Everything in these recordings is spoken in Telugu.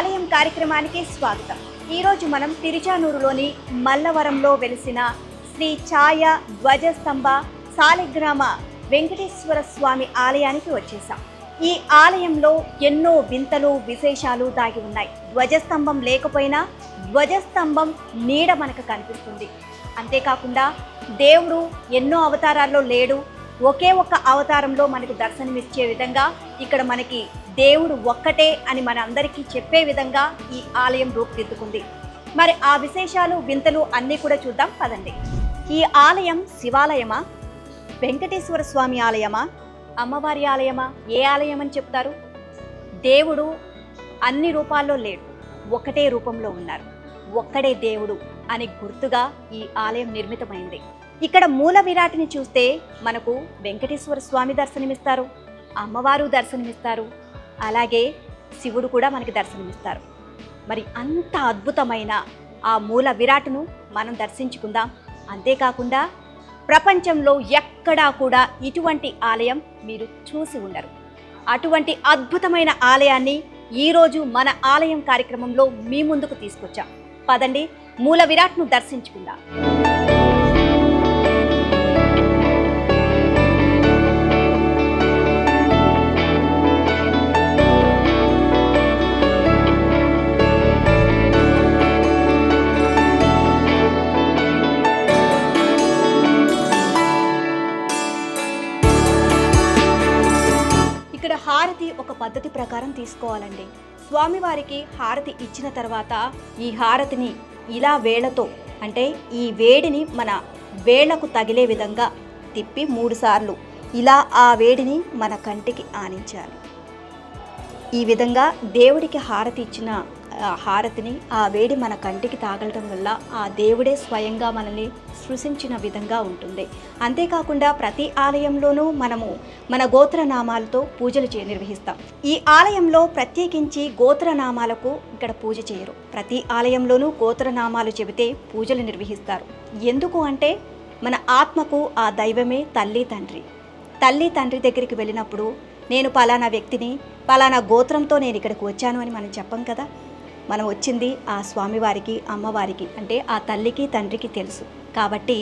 ఆలయం కార్యక్రమానికి స్వాగతం. ఈరోజు మనం తిరుచానూరులోని మల్లవరంలో వెలిసిన శ్రీ ఛాయ ధ్వజస్తంభ సాలిగ్రామ వెంకటేశ్వర స్వామి ఆలయానికి వచ్చేసాం. ఈ ఆలయంలో ఎన్నో వింతలు విశేషాలు దాగి ఉన్నాయి. ధ్వజస్తంభం లేకపోయినా ధ్వజస్తంభం నీడ మనకు కనిపిస్తుంది. అంతేకాకుండా దేవుడు ఎన్నో అవతారాల్లో లేడు, ఒకే ఒక్క అవతారంలో మనకు దర్శనమిచ్చే విధంగా ఇక్కడ మనకి దేవుడు ఒక్కటే అని మన అందరికీ చెప్పే విధంగా ఈ ఆలయం రూపుదిద్దుకుంది. మరి ఆ విశేషాలు వింతలు అన్నీ కూడా చూద్దాం పదండి. ఈ ఆలయం శివాలయమా, వెంకటేశ్వర స్వామి ఆలయమా, అమ్మవారి ఆలయమా, ఏ ఆలయం అని చెప్తారు? దేవుడు అన్ని రూపాల్లో లేడు, ఒకటే రూపంలో ఉన్నారు. ఒక్కడే దేవుడు అని గుర్తుగా ఈ ఆలయం నిర్మితమైంది. ఇక్కడ మూల విరాటిని చూస్తే మనకు వెంకటేశ్వర స్వామి దర్శనమిస్తారు, అమ్మవారు దర్శనమిస్తారు, అలాగే శివుడు కూడా మనకి దర్శనమిస్తారు. మరి అంత అద్భుతమైన ఆ మూల విరాట్ను మనం దర్శించుకుందాం. అంతేకాకుండా ప్రపంచంలో ఎక్కడా కూడా ఇటువంటి ఆలయం మీరు చూసి ఉండరు. అటువంటి అద్భుతమైన ఆలయాన్ని ఈరోజు మన ఆలయం కార్యక్రమంలో మీ ముందుకు తీసుకొచ్చాం. పదండి, మూల విరాట్ను దర్శించుకుందాం. ఇక్కడ హారతి ఒక పద్ధతి ప్రకారం తీసుకోవాలండి. స్వామివారికి హారతి ఇచ్చిన తర్వాత ఈ హారతిని ఇలా వేళ్లతో, అంటే ఈ వేడిని మన వేళ్లకు తగిలే విధంగా తిప్పి 3 సార్లు ఇలా ఆ వేడిని మన కంటికి ఆనించాలి. ఈ విధంగా దేవుడికి హారతి ఇచ్చిన హారతిని ఆ వేడి మన కంటికి తాగలటం వల్ల ఆ దేవుడే స్వయంగా మనల్ని సృష్టించిన విధంగా ఉంటుంది. అంతేకాకుండా ప్రతి ఆలయంలోనూ మనము మన గోత్రనామాలతో పూజలు నిర్వహిస్తాం. ఈ ఆలయంలో ప్రత్యేకించి గోత్రనామాలకు ఇక్కడ పూజ చేయరు. ప్రతి ఆలయంలోనూ గోత్రనామాలు చెబితే పూజలు నిర్వహిస్తారు. ఎందుకు అంటే మన ఆత్మకు ఆ దైవమే తల్లి తండ్రి. తల్లి తండ్రి దగ్గరికి వెళ్ళినప్పుడు నేను పలానా వ్యక్తిని, పలానా గోత్రంతో నేను ఇక్కడికి వచ్చాను అని మనం చెప్పం కదా. మనం వచ్చింది ఆ స్వామివారికి, అమ్మవారికి, అంటే ఆ తల్లికి తండ్రికి తెలుసు. కాబట్టి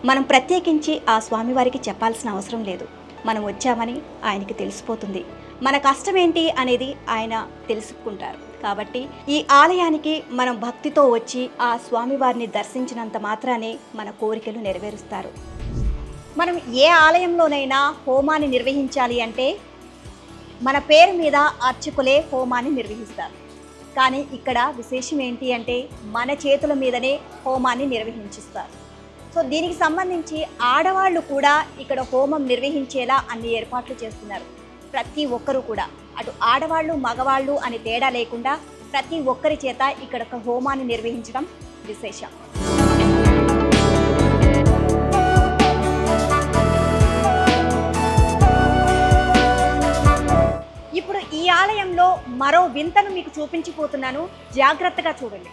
మనం ప్రత్యేకించి ఆ స్వామివారికి చెప్పాల్సిన అవసరం లేదు. మనం వచ్చామని ఆయనకి తెలిసిపోతుంది. మన కష్టం ఏంటి అనేది ఆయన తెలుసుకుంటారు. కాబట్టి ఈ ఆలయానికి మనం భక్తితో వచ్చి ఆ స్వామివారిని దర్శించినంత మాత్రానే మన కోరికలు నెరవేరుస్తారు. మనం ఏ ఆలయంలోనైనా హోమాన్ని నిర్వహించాలి అంటే మన పేరు మీద అర్చకులే హోమాన్ని నిర్వహిస్తారు. కానీ ఇక్కడ విశేషం ఏంటి అంటే మన చేతుల మీదనే హోమాన్ని నిర్వహించిస్తారు. సో దీనికి సంబంధించి ఆడవాళ్ళు కూడా ఇక్కడ హోమం నిర్వహించేలా అన్ని ఏర్పాట్లు చేస్తున్నారు. ప్రతి ఒక్కరూ కూడా, అటు ఆడవాళ్ళు మగవాళ్ళు అని తేడా లేకుండా ప్రతి ఒక్కరి చేత ఇక్కడ ఒక హోమాన్ని నిర్వహించడం విశేషం. ఇప్పుడు ఈ ఆలయంలో మరో వింతను మీకు చూపించిపోతున్నాను, జాగ్రత్తగా చూడండి.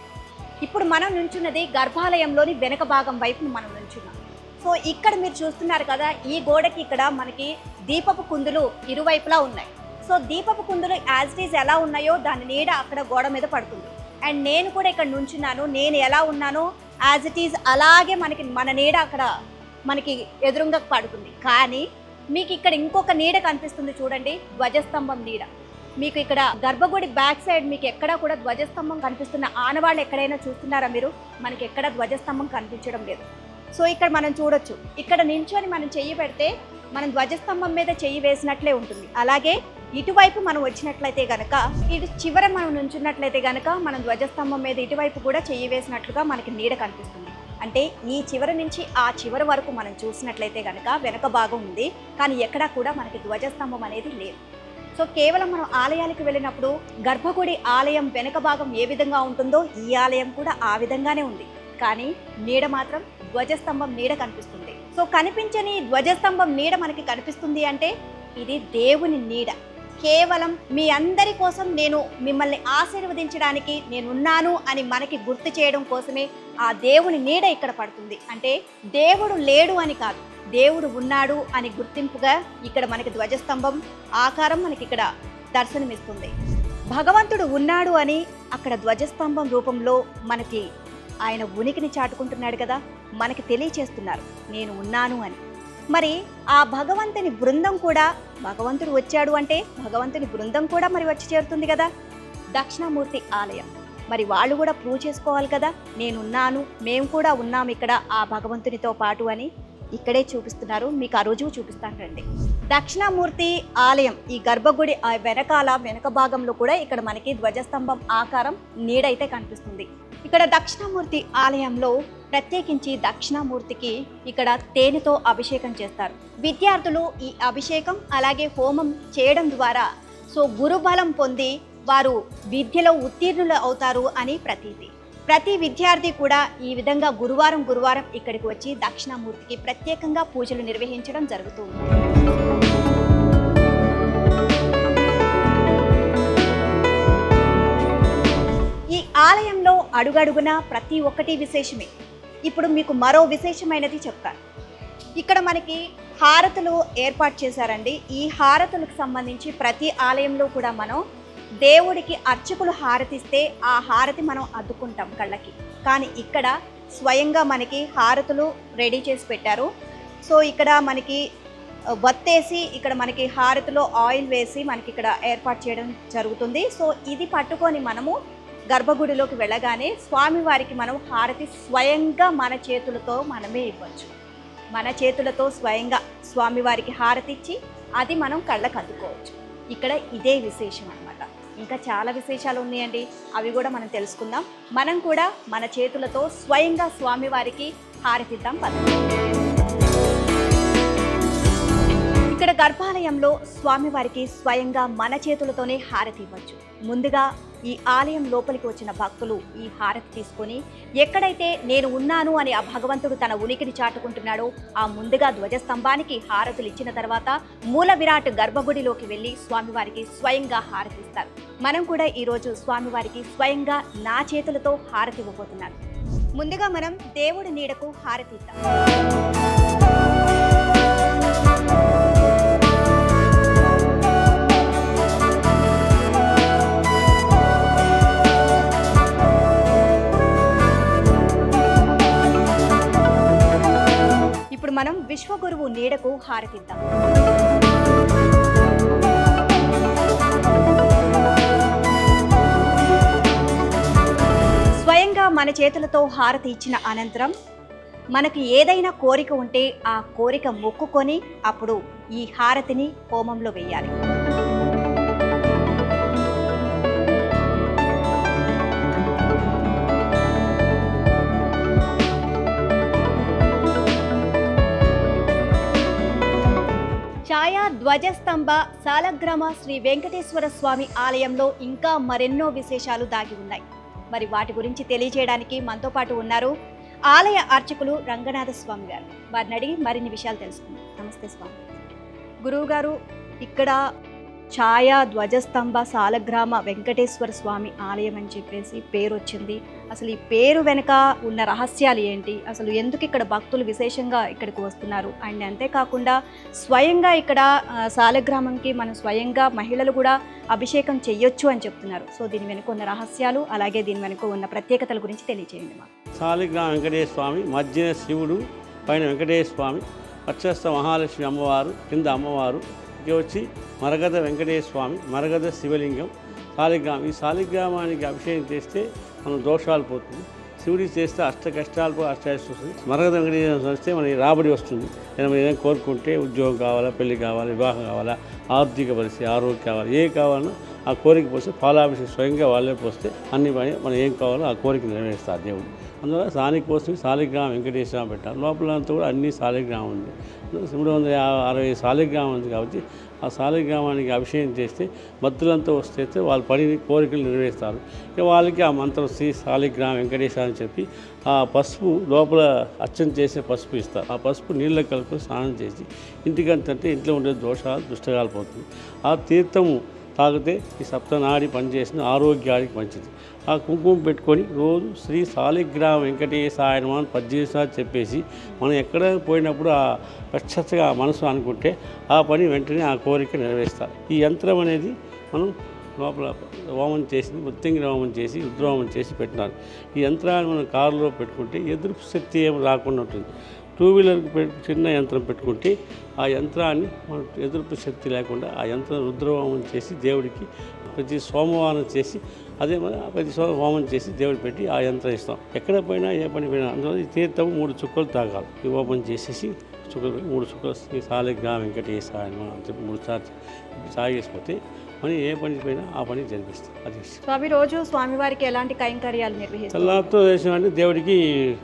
ఇప్పుడు మనం నుంచున్నది గర్భాలయంలోని వెనక భాగం వైపును మనం నుంచున్నాం. సో ఇక్కడ మీరు చూస్తున్నారు కదా, ఈ గోడకి ఇక్కడ మనకి దీపపు కుందులు ఇరువైపులా ఉన్నాయి. సో దీపపు కుందులు యాజ్ ఇట్ ఈజ్ ఎలా ఉన్నాయో దాని నీడ అక్కడ గోడ మీద పడుతుంది. అండ్ నేను కూడా ఇక్కడ నుంచున్నాను, నేను ఎలా ఉన్నానో యాజ్ ఇట్ ఈజ్ అలాగే మన నీడ అక్కడ మనకి ఎదురుగా పడుతుంది. కానీ మీకు ఇక్కడ ఇంకొక నీడ కనిపిస్తుంది చూడండి, ధ్వజస్తంభం నీడ. మీకు ఇక్కడ గర్భగుడి బ్యాక్ సైడ్ మీకు ఎక్కడా కూడా ధ్వజస్తంభం కనిపిస్తున్న ఆనవాళ్ళు ఎక్కడైనా చూస్తున్నారా మీరు? మనకి ఎక్కడ ధ్వజస్తంభం కనిపించడం లేదు. సో ఇక్కడ మనం చూడొచ్చు, ఇక్కడ నించొని మనం చెయ్యి పెడితే మనం ధ్వజస్తంభం మీద చెయ్యి వేసినట్లే ఉంటుంది. అలాగే ఇటువైపు మనం వచ్చినట్లయితే కనుక, ఇటు చివర మనం నుంచున్నట్లయితే కనుక మనం ధ్వజస్తంభం మీద ఇటువైపు కూడా చెయ్యి వేసినట్లుగా మనకి నీడ కనిపిస్తుంది. అంటే ఈ చివరి నుంచి ఆ చివరి వరకు మనం చూసినట్లయితే కనుక వెనక భాగం ఉంది, కానీ ఎక్కడా కూడా మనకి ధ్వజస్తంభం అనేది లేదు. సో కేవలం మనం ఆలయాలకు వెళ్ళినప్పుడు గర్భగుడి ఆలయం వెనక భాగం ఏ విధంగా ఉంటుందో ఈ ఆలయం కూడా ఆ విధంగానే ఉంది. కానీ నీడ మాత్రం ధ్వజస్తంభం నీడ కనిపిస్తుంది. సో కనిపించని ధ్వజస్తంభం నీడ మనకి కనిపిస్తుంది అంటే ఇది దేవుని నీడ. కేవలం మీ అందరి కోసం నేను మిమ్మల్ని ఆశీర్వదించడానికి నేనున్నాను అని మనకి గుర్తు చేయడం కోసమే ఆ దేవుని నీడ ఇక్కడ పడుతుంది. అంటే దేవుడు లేడు అని కాదు, దేవుడు ఉన్నాడు అని గుర్తింపుగా ఇక్కడ మనకి ధ్వజస్తంభం ఆకారం మనకి ఇక్కడ దర్శనమిస్తుంది. భగవంతుడు ఉన్నాడు అని అక్కడ ధ్వజస్తంభం రూపంలో మనకి ఆయన ఉనికిని చాటుకుంటున్నాడు కదా, మనకి తెలియచేస్తున్నారు నేను ఉన్నాను అని. మరి ఆ భగవంతుని బృందం కూడా, భగవంతుడు వచ్చాడు అంటే భగవంతుని బృందం కూడా మరి వచ్చి చేరుతుంది కదా, దక్షిణామూర్తి ఆలయం. మరి వాళ్ళు కూడా ప్రూవ్ చేసుకోవాలి కదా, నేనున్నాను, మేము కూడా ఉన్నాం ఇక్కడ ఆ భగవంతునితో పాటు అని. ఇక్కడే చూపిస్తున్నారు, మీకు ఆ రుజువు చూపిస్తాను రండి. దక్షిణామూర్తి ఆలయం ఈ గర్భగుడి వెనక భాగంలో కూడా ఇక్కడ మనకి ధ్వజస్తంభం ఆకారం నీడైతే కనిపిస్తుంది. ఇక్కడ దక్షిణామూర్తి ఆలయంలో ప్రత్యేకించి దక్షిణామూర్తికి ఇక్కడ తేనెతో అభిషేకం చేస్తారు. విద్యార్థులు ఈ అభిషేకం అలాగే హోమం చేయడం ద్వారా గురుబలం పొంది వారు విద్యలో ఉత్తీర్ణులు అవుతారు అని ప్రతీతి. ప్రతి విద్యార్థి కూడా ఈ విధంగా గురువారం ఇక్కడికి వచ్చి దక్షిణామూర్తికి ప్రత్యేకంగా పూజలు నిర్వహించడం జరుగుతుంది. ఈ ఆలయంలో అడుగడుగున ప్రతి ఒక్కటి విశేషమే. ఇప్పుడు మీకు మరో విశేషమైనది చెప్తాను. ఇక్కడ మనకి హారతులు ఏర్పాటు చేశారండి. ఈ హారతులకు సంబంధించి ప్రతి ఆలయంలో కూడా మనం దేవుడికి అర్చకులు హారతిస్తే ఆ హారతి మనం అద్దుకుంటాం కళ్ళకి. కానీ ఇక్కడ స్వయంగా మనకి హారతులు రెడీ చేసి పెట్టారు. ఇక్కడ మనకి వత్తేసి ఇక్కడ మనకి హారతిలో ఆయిల్ వేసి మనకి ఇక్కడ ఏర్పాటు చేయడం జరుగుతుంది. ఇది పట్టుకొని మనము గర్భగుడిలోకి వెళ్ళగానే స్వామివారికి మనం హారతి స్వయంగా మన చేతులతో మనమే ఇవ్వచ్చు. మన చేతులతో స్వయంగా స్వామివారికి హారతి ఇచ్చి అది మనం కళ్ళకు అద్దుకోవచ్చు. ఇక్కడ ఇదే విశేషం అన్నమాట. ఇంకా చాలా విశేషాలు ఉన్నాయండి, అవి కూడా మనం తెలుసుకుందాం. మనం కూడా మన చేతులతో స్వయంగా స్వామివారికి హారతిద్దాం పదండి. ఇక్కడ గర్భాలయంలో స్వామివారికి స్వయంగా మన చేతులతోనే హారతి ఇవ్వచ్చు. ముందుగా ఈ ఆలయం లోపలికి వచ్చిన భక్తులు ఈ హారతి తీసుకొని ఎక్కడైతే నేను ఉన్నాను అని ఆ భగవంతుడు తన ఉనికిని చాటుకుంటున్నాడో ఆ ముందుగా ధ్వజస్తంభానికి హారతులు ఇచ్చిన తర్వాత మూల విరాట్ గర్భగుడిలోకి వెళ్ళి స్వామివారికి స్వయంగా హారతిస్తారు. మనం కూడా ఈరోజు స్వామివారికి స్వయంగా నా చేతులతో హారతి ఇవ్వబోతున్నాను. ముందుగా మనం దేవుడి నీడకు హారతి ఇద్దాం. ఇప్పుడు మనం విశ్వగురువు నీడకు హారతిద్దాం. స్వయంగా మన చేతులతో హారతి ఇచ్చిన అనంతరం మనకు ఏదైనా కోరిక ఉంటే ఆ కోరిక మొక్కుకొని అప్పుడు ఈ హారతిని హోమంలో వేయాలి. ఛాయా ధ్వజస్తంభ సాలగ్రామ శ్రీ వెంకటేశ్వర స్వామి ఆలయంలో ఇంకా మరెన్నో విశేషాలు దాగి ఉన్నాయి. మరి వాటి గురించి తెలియజేయడానికి మనతో పాటు ఉన్నారు ఆలయ అర్చకులు రంగనాథ స్వామి గారు. వారిని అడిగి మరిన్ని విషయాలు తెలుసుకుందాం. నమస్తే స్వామి. గురువు గారు, ఇక్కడ ఛాయా ధ్వజస్తంభ సాలగ్రామ వెంకటేశ్వర స్వామి ఆలయం అని చెప్పేసి పేరు వచ్చింది. అసలు ఈ పేరు వెనుక ఉన్న రహస్యాలు ఏంటి, అసలు ఎందుకు ఇక్కడ భక్తులు విశేషంగా ఇక్కడికి వస్తున్నారు అండ్ అంతేకాకుండా స్వయంగా ఇక్కడ సాలగ్రామంకి మనం స్వయంగా మహిళలు కూడా అభిషేకం చెయ్యొచ్చు అని చెప్తున్నారు. దీని వెనుక ఉన్న రహస్యాలు అలాగే దీని వెనుక ఉన్న ప్రత్యేకతల గురించి తెలియజేయండి మాకు. సాలగ్రామ వెంకటేశ్వర స్వామి మధ్యన శివుడు, పైన వెంకటేశ్వర స్వామి, పక్షస్థ మహాలక్ష్మి అమ్మవారు, కింద అమ్మవారు, ఇక వచ్చి మరగద వెంకటేశ్వర స్వామి, మరగద శివలింగం, సాలిగ్రామం. ఈ సాలిగ్రామానికి అభిషేకం చేస్తే మనం దోషాలు పోతుంది. శివుడికి చేస్తే అష్ట కష్టాలు అష్టాయిస్తూ వస్తుంది. మరగద వెంకటేశ్వర వస్తే మనకి రాబడి వస్తుంది. ఏదైనా కోరుకుంటే ఉద్యోగం కావాలా, పెళ్లి కావాలా, వివాహం కావాలా, ఆర్థిక పరిస్థితి, ఆరోగ్యం కావాలి, ఏ కావాలన్నా ఆ కోరిక పోస్తే పాలాభిషేకం స్వయంగా వాళ్ళే పోస్తే అన్ని మనం ఏం కావాలో ఆ కోరిక నెరవేరుస్తారు దేవుడు. అందువల్ల దానికోసం సాలిగ్రామ వెంకటేశ్వర పెట్టారు. లోపలంతా కూడా అన్ని సాలిగ్రామం ఉంది. 360 సాలిగ్రామం ఉంది కాబట్టి ఆ సాలిగ్రామానికి అభిషేకం చేస్తే భక్తులంతా వస్తే వాళ్ళ పని కోరికలు నెరవేరుస్తారు. ఇక వాళ్ళకి ఆ మంత్రం శ్రీ సాలిగ్రామ వెంకటేశ్వర అని చెప్పి ఆ పసుపు లోపల అర్చన చేసే పసుపు ఇస్తారు. ఆ పసుపు నీళ్ళకి కలుపుకొని స్నానం చేసి ఇంటికంటే ఇంట్లో ఉండే దోషాలు దుష్టగాలు పోతుంది. ఆ తీర్థము తాగితే ఈ సప్తనాడి పనిచేసిన ఆరోగ్యానికి మంచిది. ఆ కుంకుమ పెట్టుకొని రోజు శ్రీ సాలిగ్రామ వెంకటేశాయ నమః అని 18 సార్లు చెప్పేసి మనం ఎక్కడ పోయినప్పుడు ఆ ప్రత్యక్షగా మనసు అనుకుంటే ఆ పని వెంటనే ఆ కోరిక నెరవేరుస్తారు. ఈ యంత్రం అనేది మనం లోపల హోమం చేసి ముత్తంగి హోమం చేసి రుద్రహోమం చేసి పెట్టినారు. ఈ యంత్రాన్ని మనం కారులో పెట్టుకుంటే ఎదురు శక్తి ఏమి రాకుండా ఉంటుంది. టూ వీలర్కి చిన్న యంత్రం పెట్టుకుంటే ఆ యంత్రాన్ని మనం ఎదుర్పు శక్తి లేకుండా ఆ యంత్రం రుద్రహోమం చేసి దేవుడికి ప్రతి సోమవారం చేసి అదే ప్రతి హోమం చేసి దేవుడు పెట్టి ఆ యంత్రం ఇస్తాం. ఎక్కడ పోయినా ఏ పని పోయినా అందులో ఈ తీర్థం 3 చుక్కలు తాగాలి. ఈ ఓపెన్ చేసేసి చుక్కలు 3 చుక్కలు సాలిగ్రామ వెంకటేశ్వర అని చెప్పి 3 సార్లు సాగేసిపోతే మనం ఏ పని పోయినా ఆ పని జరిపిస్తాం. అది స్వామి రోజు స్వామివారికి ఎలాంటి కైంకర్యాలు నిర్వహిస్తారు? తెల్లారితో చేసినట్టు దేవుడికి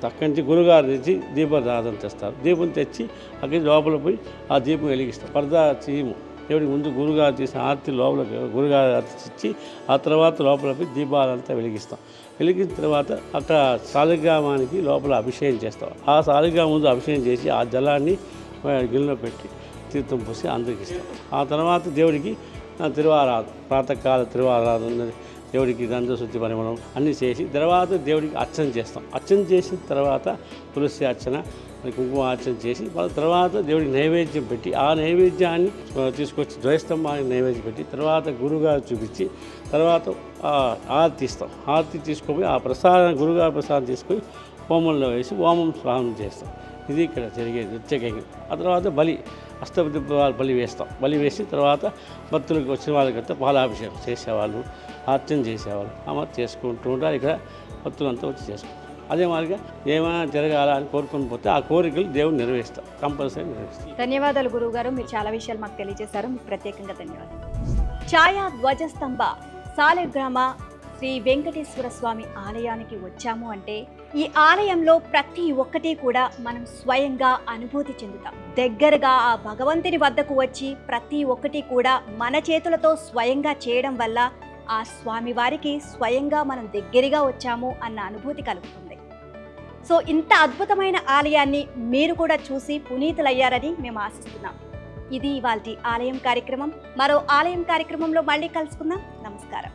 అక్కడి నుంచి గురుగారు తెచ్చి దీపారాధన తెస్తారు. దీపం తెచ్చి అక్కడి లోపల పోయి ఆ దీపం వెలిగిస్తారు. పరదా చేయము. దేవుడికి ముందు గురుగారు తీసిన ఆర్తి లోపల గురుగారు ఇచ్చి ఆ తర్వాత లోపల పోయి దీపాలంతా వెలిగిస్తాం. వెలిగిన తర్వాత అక్కడ సాలిగ్రామానికి లోపల అభిషేకం చేస్తాం. ఆ సాలిగ్రామం ముందు అభిషేకం చేసి ఆ జలాన్ని గిన్నెలో పెట్టి తీర్థం పోసి అందరికి ఇస్తాం. ఆ తర్వాత దేవుడికి తిరువారాధన, ప్రాతకాల తిరువారాధన, దేవుడికి దండశుద్ధి పరిమళం అన్నీ చేసి తర్వాత దేవుడికి అర్చన చేస్తాం. అర్చన చేసిన తర్వాత తులసి అర్చన, కుంకుమ అర్చన చేసి తర్వాత దేవుడికి నైవేద్యం పెట్టి ఆ నైవేద్యాన్ని తీసుకొచ్చి ధ్వజస్తంభానికి నైవేద్యం పెట్టి తర్వాత గురుగారు చూపించి తర్వాత ఆరతి ఇస్తాం. ఆరతి తీసుకొని ఆ ప్రసాదం గురుగారు ప్రసాదం తీసుకొని హోమంలో వేసి హోమం స్నానం చేస్తాం. ఇది ఇక్కడ జరిగేది నిత్యకైంగా. ఆ తర్వాత అష్టపది బలి వేస్తాం. బలి వేసి తర్వాత భక్తులకు వచ్చిన వాళ్ళకంతా పాలాభిషేకం చేసేవాళ్ళు, అర్చన చేసేవాళ్ళు అమ్మ చేసుకుంటూ ఉంటారు. ఇక్కడ భక్తులంతా వచ్చి చేసుకుంటారు. అదే మాదిరిగా ఏమైనా జరగాలని కోరుకొని పోతే ఆ కోరికలు దేవుడు నెరవేరుస్తాం, కంపల్సరీ నెరవేరుస్తాం. ధన్యవాదాలు గురువుగారు, మీరు చాలా విషయాలు మాకు తెలియజేశారు. మీకు ప్రత్యేకంగా ధన్యవాదాలు. ఛాయా ధ్వజస్తంభ సాలిగ్రామ శ్రీ వెంకటేశ్వర స్వామి ఆలయానికి వచ్చాము అంటే ఈ ఆలయంలో ప్రతి ఒక్కటి కూడా మనం స్వయంగా అనుభూతి చెందుతాం. దగ్గరగా ఆ భగవంతుని వద్దకు వచ్చి ప్రతి ఒక్కటి కూడా మన చేతులతో స్వయంగా చేయడం వల్ల ఆ స్వామివారికి స్వయంగా మనం దగ్గరగా వచ్చాము అన్న అనుభూతి కలుగుతుంది. సో ఇంత అద్భుతమైన ఆలయాన్ని మీరు కూడా చూసి పునీతులయ్యారని మేము ఆశిస్తున్నాం. ఇది ఇవాల్టి ఆలయం కార్యక్రమం. మరో ఆలయం కార్యక్రమంలో మళ్ళీ కలుసుకుందాం. నమస్కారం.